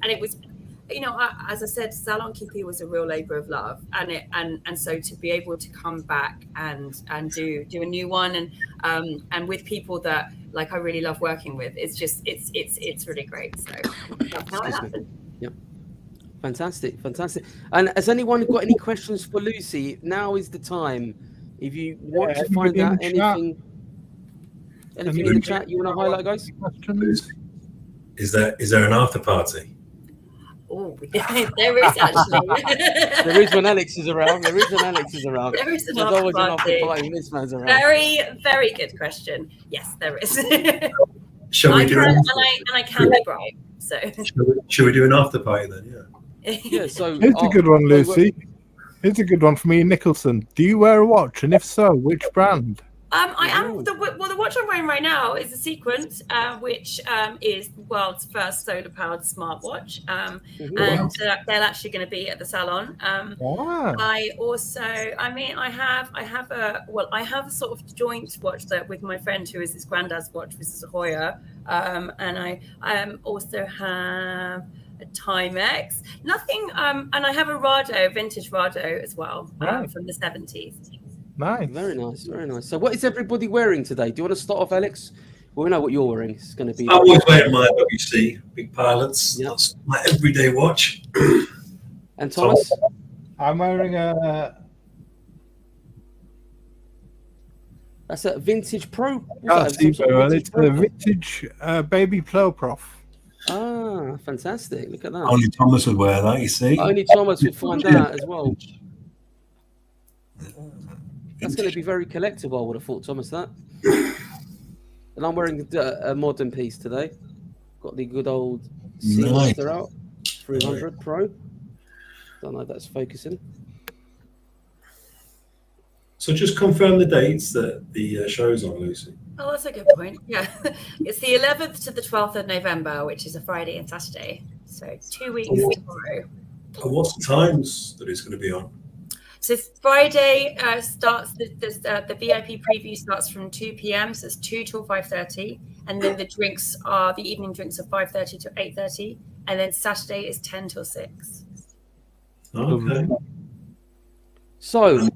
you know, as I said, Salon QP was a real labor of love, and so to be able to come back and do a new one, and with people that like I really love working with, it's really great. So that's how it happened. Yep. Fantastic. And has anyone got any questions for Lucy? Now is the time. If you want to find out anything in the chat you want to highlight, guys. Is there an after party? Oh, there is actually. There is when Alex is around. There is an after party. This man's around. Very, very good question. Yes, there is. Shall we do it? And I can be bribed. So. Shall we do an after party then? Yeah. Yeah. So here's a good one, Lucy. Here's a good one from Ian Nicholson. Do you wear a watch, and if so, which brand? I am. The watch I'm wearing right now is a Sequence, which is the world's first solar-powered smartwatch, and they're actually going to be at the salon. I also, I have a sort of joint watch that with my friend who is his granddad's watch, which is a Hoya, and I also have a Timex. Nothing, and I have a vintage Rado as well, from the 70s. Nice. Very nice. So what is everybody wearing today? Do you want to start off, Alex? Well, we know what you're wearing. It's going to be... I always wear my WC, Big Pilots. Yep. That's my everyday watch. And Thomas? I'm wearing a... That's a vintage Pro. It's a vintage baby Pro Prof. Ah, fantastic. Look at that. Only Thomas would wear that, you see. Only Thomas would find that as well. That's going to be very collectible, I would have thought, Thomas, that. And I'm wearing a modern piece today. Got the good old Sinn out, 300 Pro. Don't know if that's focusing. So just confirm the dates that the show's on, Lucy. Oh, that's a good point. Yeah. It's the 11th to the 12th of November, which is a Friday and Saturday. So 2 weeks tomorrow. And what's the times that it's going to be on? So Friday starts, the VIP preview starts from 2 p.m. So it's 2 till 5:30. And then the evening drinks are 5:30 to 8:30. And then Saturday is 10 till 6. Okay. So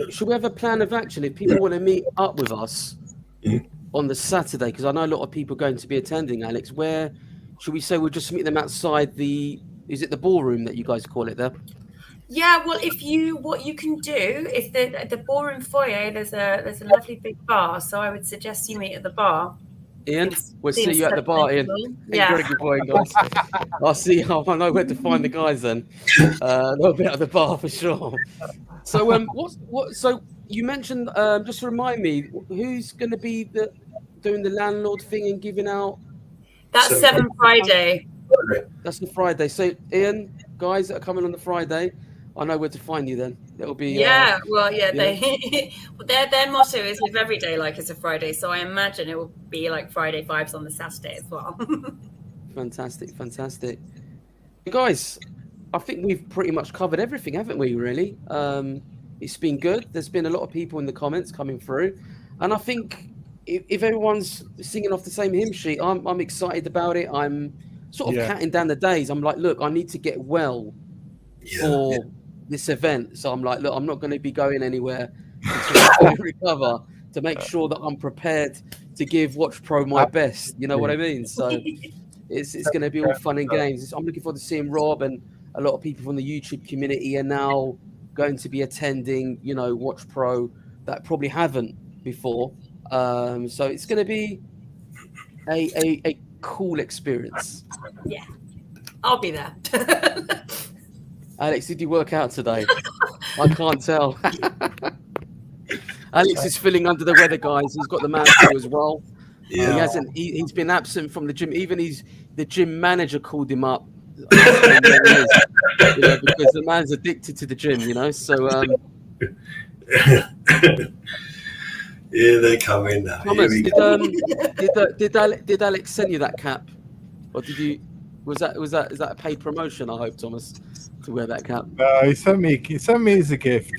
should we have a plan of action if people want to meet up with us on the Saturday? Because I know a lot of people are going to be attending, Alex. Where should we say we'll just meet them outside is it the ballroom that you guys call it there? Yeah, well, what you can do is the ballroom foyer. There's a lovely big bar, so I would suggest you meet at the bar. Ian, we'll see you at the bar, Ian. Yeah. Very good boy, guys. I'll see you. I know where to find the guys then. They'll be at the bar for sure. So, So you mentioned. Just remind me, who's going to be doing the landlord thing and giving out? That's 7 Friday. That's the Friday. So, Ian, guys that are coming on the Friday, I know where to find you then. It'll be Their motto is live every day like it's a Friday, so I imagine it will be like Friday vibes on the Saturday as well. Fantastic. Guys, I think we've pretty much covered everything, haven't we, really? It's been good. There's been a lot of people in the comments coming through, and I think if everyone's singing off the same hymn sheet, I'm excited about it. I'm sort of counting down the days. I'm like, look, I need to get well for this event. So I'm like, look, I'm not going to be going anywhere until I recover, to make sure that I'm prepared to give WatchPro my best. You know what I mean? So it's going to be all fun and games. I'm looking forward to seeing Rob, and a lot of people from the YouTube community are now going to be attending, WatchPro that probably haven't before. So it's going to be a cool experience. Yeah, I'll be there. Alex, did you work out today? I can't tell. Alex is feeling under the weather, guys. He's got the man flu as well. Yeah. He hasn't. He's been absent from the gym. Even the gym manager called him up. Because the man's addicted to the gym. So. Yeah, they're coming now. Thomas, did Alex send you that cap, or did you? Is that a paid promotion? I hope, Thomas, to wear that cap. He sent me as a gift.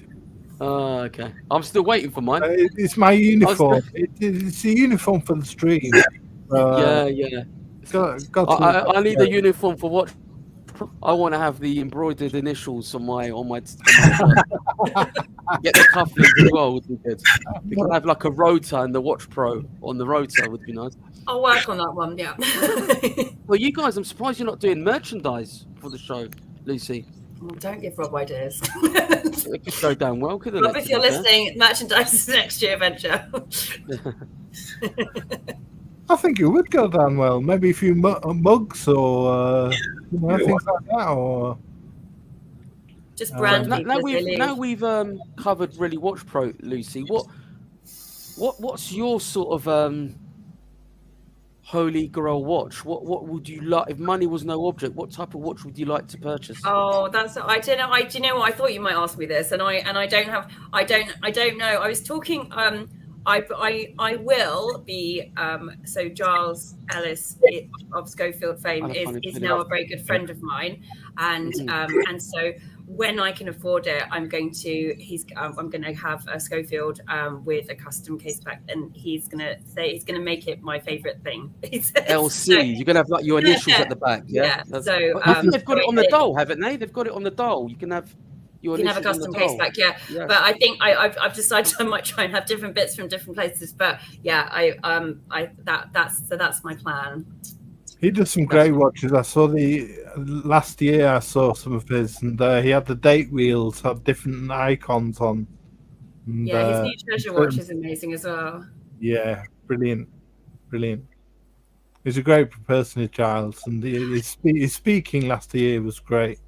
Oh, okay. I'm still waiting for mine. It's my uniform. It's the uniform for the stream. Yeah. I need a uniform for what? I want to have the embroidered initials on my get the cufflinks as well would be good. We can have like a rotor and the WatchPro on the rotor would be nice. I'll work on that one, yeah. Well, you guys, I'm surprised you're not doing merchandise for the show, Lucy. Well, don't give Rob ideas. It could go down well, couldn't Rob, it? if you're listening, merchandise is next year venture. I think it would go down well. Maybe a few mugs or things like that, or just brand. Now we've covered really WatchPro, Lucy. What's your sort of holy grail watch? What would you like if money was no object? What type of watch would you like to purchase? Oh, I don't know. Do you know what? I thought you might ask me this, and I don't know. I was talking. I will be. So Giles Ellis of Schofield fame is now a very good friend of mine, and so when I can afford it, I'm going to have a Schofield with a custom case back, and he's gonna make it my favorite thing. LC. So, you're gonna have like your initials at the back. Yeah. So I think they've got it on the dial, haven't they? They've got it on the dial. You can have. You can have a custom case back, yeah. But I think I've decided I might try and have different bits from different places. But yeah, that's my plan. He does some great watches. I saw last year. I saw some of his, and he had the date wheels, had different icons on. And, his new treasure watch is amazing as well. Yeah, brilliant. He's a great person, Giles, and his speaking last year was great.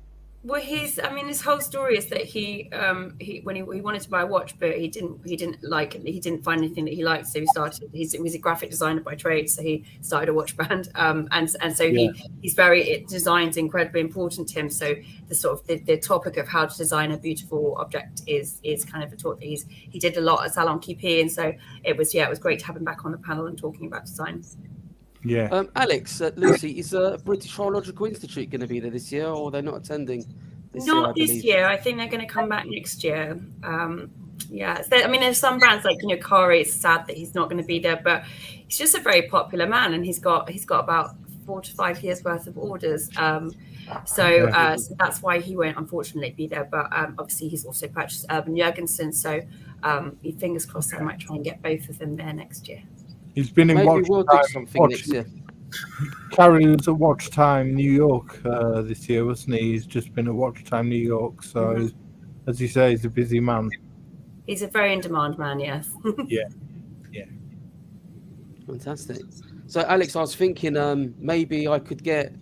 Well, his whole story is that he wanted to buy a watch, but he didn't find anything that he liked, so he was a graphic designer by trade, so he started a watch brand, and so design's incredibly important to him. So the sort of the topic of how to design a beautiful object is kind of a talk that he did a lot at Salon QP, and so it was great to have him back on the panel and talking about design. Yeah. Alex, Lucy, is British Horological Institute going to be there this year, or they're not attending this year? Not this year. I think they're going to come back next year. There's some brands like Kari. It's sad that he's not going to be there, but he's just a very popular man, and he's got about 4 to 5 years worth of orders. So that's why he won't unfortunately be there. But obviously he's also purchased Urban Jurgensen, so fingers crossed I might try and get both of them there next year. He's been in Maybe we'll do something next year. Carrie was at Watch Time New York this year, wasn't he? He's just been at Watch Time New York, so as you say, he's a busy man. He's a very in-demand man, yes. Yeah. Fantastic. So, Alex, I was thinking maybe I could get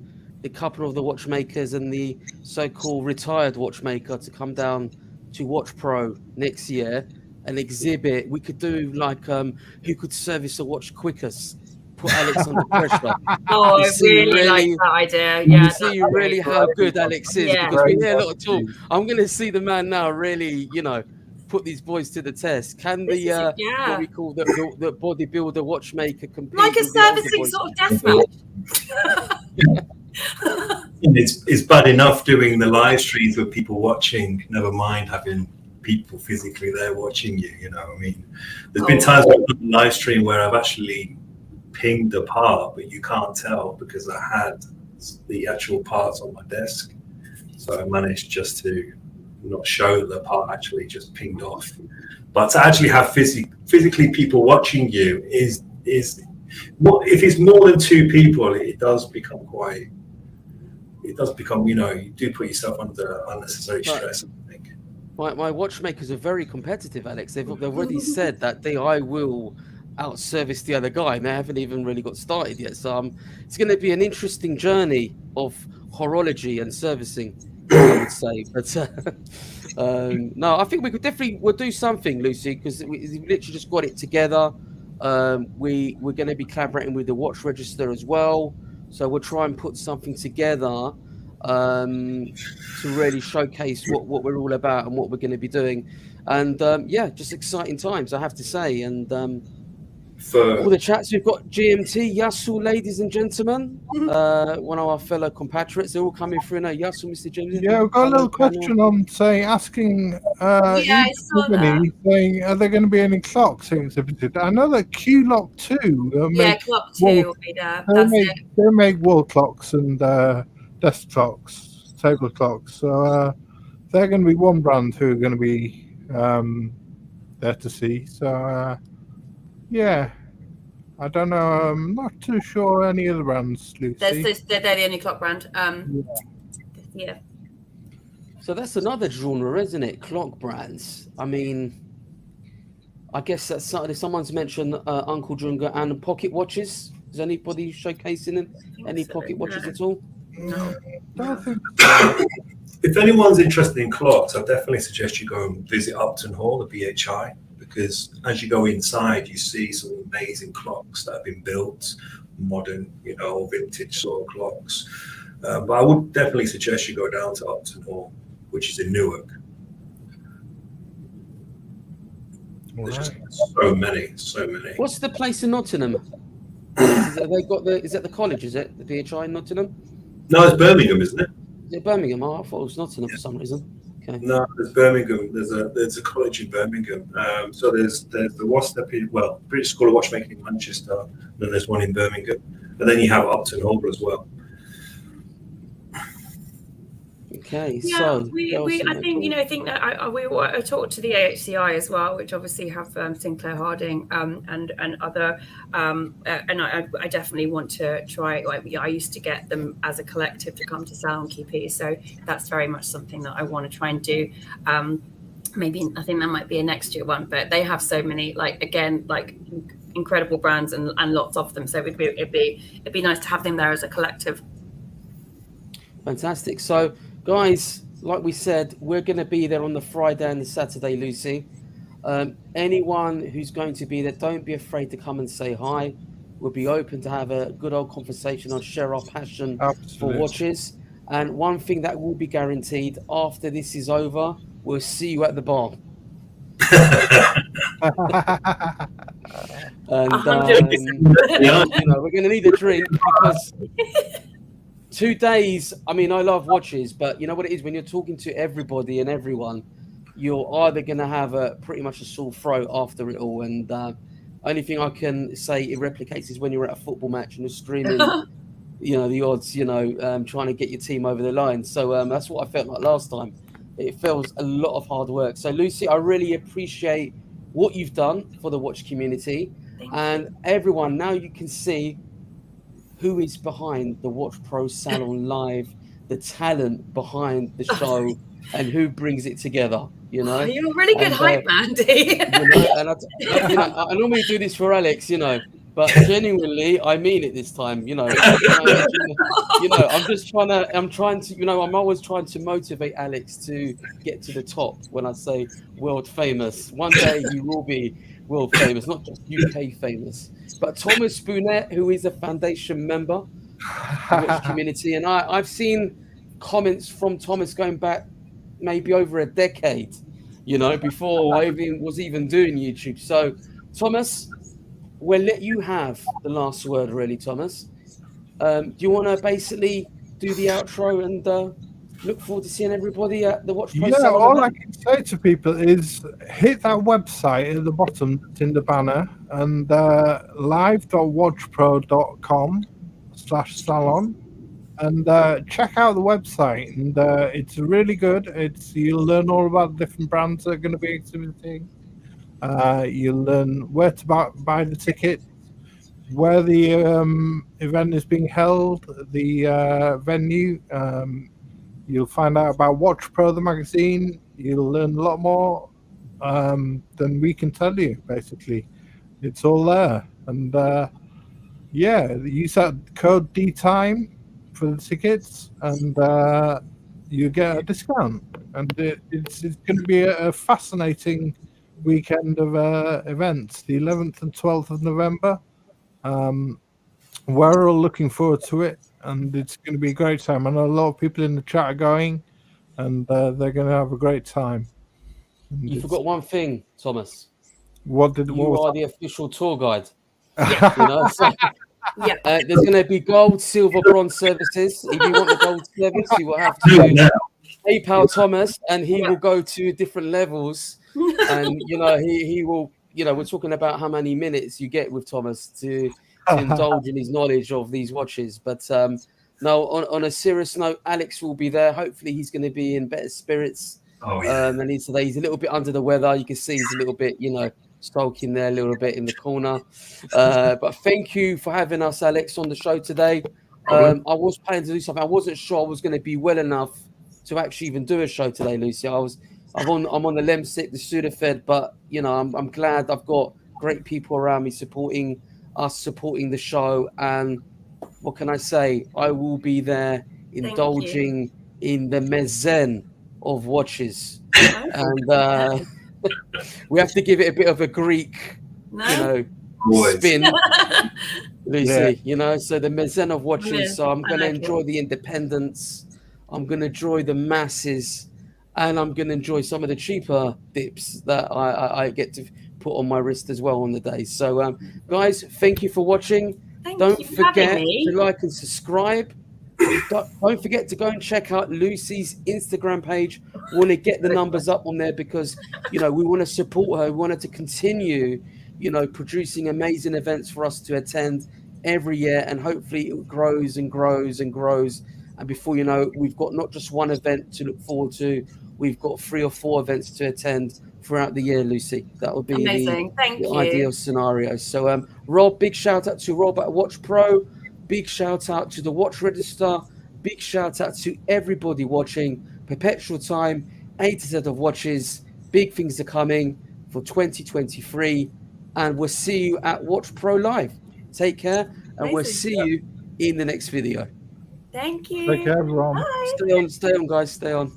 a couple of the watchmakers and the so-called retired watchmaker to come down to WatchPro next year and exhibit. We could do like who could service a watch quickest. Put Alex under pressure. Oh, I really like that idea. Yeah, you see really how good Alex is, because we hear a lot of talk. I'm going to see the man now really, put these boys to the test. Can the what we call the bodybuilder watchmaker compete? Like a servicing sort of deathmatch. It's bad enough doing the live streams with people watching, never mind having people physically there watching you. I mean, there's been times I've done a live stream where I've actually pinged a part, but you can't tell because I had the actual parts on my desk. So I managed just to not show the part actually just pinged off. But to actually have physically people watching you is more, if it's more than two people, it does become you do put yourself under unnecessary stress, I think. My watchmakers are very competitive, Alex. They've already said that I will out-service the other guy, and they haven't even really got started yet. So it's going to be an interesting journey of horology and servicing, I would say. But no, I think we'll do something, Lucy, because we literally just got it together. We're going to be collaborating with the watch register as well, so we'll try and put something together to really showcase what we're all about and what we're going to be doing. And just exciting times, I have to say. And for all the chats, we've got GMT Yasu, ladies and gentlemen, one of our fellow compatriots. They're all coming through now. Yasu, Mr. James. Yeah, we've got a little question on asking saying, are there going to be any clocks exhibited? I know that Q-Lock 2 Clock 2 will be there. They make wall clocks and desk clocks, table clocks. So they're going to be one brand who are going to be there to see. So yeah, I don't know. I'm not too sure any other brands, Lucy. They're the only clock brand. Yeah. So that's another genre, isn't it? Clock brands. I mean, I guess that's someone's mentioned Uncle Junga and pocket watches. Is anybody showcasing any pocket watches at all? No. Don't think so. If anyone's interested in clocks, I definitely suggest you go and visit Upton Hall, the BHI, because as you go inside, you see some amazing clocks that have been built, modern, vintage sort of clocks. But I would definitely suggest you go down to Upton Hall, which is in Newark. There's just so many. What's the place in Nottingham? Is that the college? Is it the BHI in Nottingham? No, it's Birmingham, isn't it? Is it Birmingham? Oh, I thought it was Nottingham for some reason. Okay. No, there's Birmingham. There's a college in Birmingham. So there's the WatchStep, British School of Watchmaking in Manchester. Then there's one in Birmingham, and then you have Upton Hall as well. Okay, yeah, so I think that we talked to the AHCI as well, which obviously have Sinclair Harding and other, and I definitely want to try. I used to get them as a collective to come to Salon QP, so that's very much something that I want to try and do. Maybe I think that might be a next year one, but they have so many incredible brands and lots of them. So it'd be nice to have them there as a collective. Fantastic. So, guys, like we said, we're going to be there on the Friday and the Saturday, Lucy. Anyone who's going to be there, don't be afraid to come and say hi. We'll be open to have a good old conversation and share our passion for watches. And one thing that will be guaranteed, after this is over, we'll see you at the bar. And we're going to need a drink because 2 days, I mean, I love watches, but you know what it is? When you're talking to everybody and everyone, you're either going to have pretty much a sore throat after it all. And only thing I can say it replicates is when you're at a football match and you're streaming, the odds, trying to get your team over the line. So that's what I felt like last time. It feels a lot of hard work. So, Lucy, I really appreciate what you've done for the watch community. And everyone, now you can see who is behind the WatchPro Salon Live, the talent behind the show, and who brings it together. You're a really good hype man, Dee. I normally do this for Alex. But genuinely, I mean it this time. I'm just trying to. I'm trying to. I'm always trying to motivate Alex to get to the top. When I say world famous, one day he will be world famous, not just UK famous. But Thomas Burnett, who is a foundation member of the watch community, and I've seen comments from Thomas going back maybe over a decade. Before I was even doing YouTube. So, Thomas, we'll let you have the last word, really, Thomas. Do you want to basically do the outro and look forward to seeing everybody at the WatchPro? Yeah, all I can say to people is hit that website at the bottom that's in the banner and live.watchpro.com/salon and check out the website. And it's really good. You'll learn all about the different brands that are going to be exhibiting. You'll learn where to buy the ticket, where the event is being held, the venue. You'll find out about WatchPro, the magazine. You'll learn a lot more than we can tell you, basically. It's all there. And use that code DeeTime for the tickets and you get a discount. And it's going to be a fascinating weekend of events, the 11th and 12th of November. We're all looking forward to it, and it's going to be a great time. I know a lot of people in the chat are going, and they're going to have a great time. And you forgot one thing, Thomas. You are the official tour guide. There's going to be gold, silver, bronze services. If you want the gold service, you will have to PayPal Thomas, and he will go to different levels. And he will. We're talking about how many minutes you get with Thomas to indulge in his knowledge of these watches. But no, on a serious note, Alex will be there. Hopefully, he's going to be in better spirits. And he's a little bit under the weather. You can see he's a little bit, sulking there a little bit in the corner. But thank you for having us, Alex, on the show today. I was planning to do something. I wasn't sure I was going to be well enough to actually even do a show today, Lucy. I'm on the Lemsip, the Sudafed, but I'm glad I've got great people around me supporting the show. And what can I say? I will be there indulging in the mezen of watches. And we have to give it a bit of a Greek, spin, Lucy. So the mezen of watches. So I'm going to enjoy the independence. I'm going to enjoy the masses. And I'm going to enjoy some of the cheaper dips that I get to put on my wrist as well on the day. So, guys, thank you for watching. Don't forget to like and subscribe. Don't forget to go and check out Lucy's Instagram page. We want to get the numbers up on there because, we want to support her. We want her to continue, producing amazing events for us to attend every year. And hopefully it grows and grows and grows. And before you know it, we've got not just one event to look forward to. We've got 3 or 4 events to attend throughout the year, Lucy. That would be the ideal scenario. So, Rob, big shout out to Rob at WatchPro. Big shout out to the Watch Register. Big shout out to everybody watching. Perpetual Time, A to Z of watches. Big things are coming for 2023. And we'll see you at WatchPro Live. Take care, and we'll see you in the next video. Thank you. Take care, everyone. Bye. Stay on, guys. Stay on.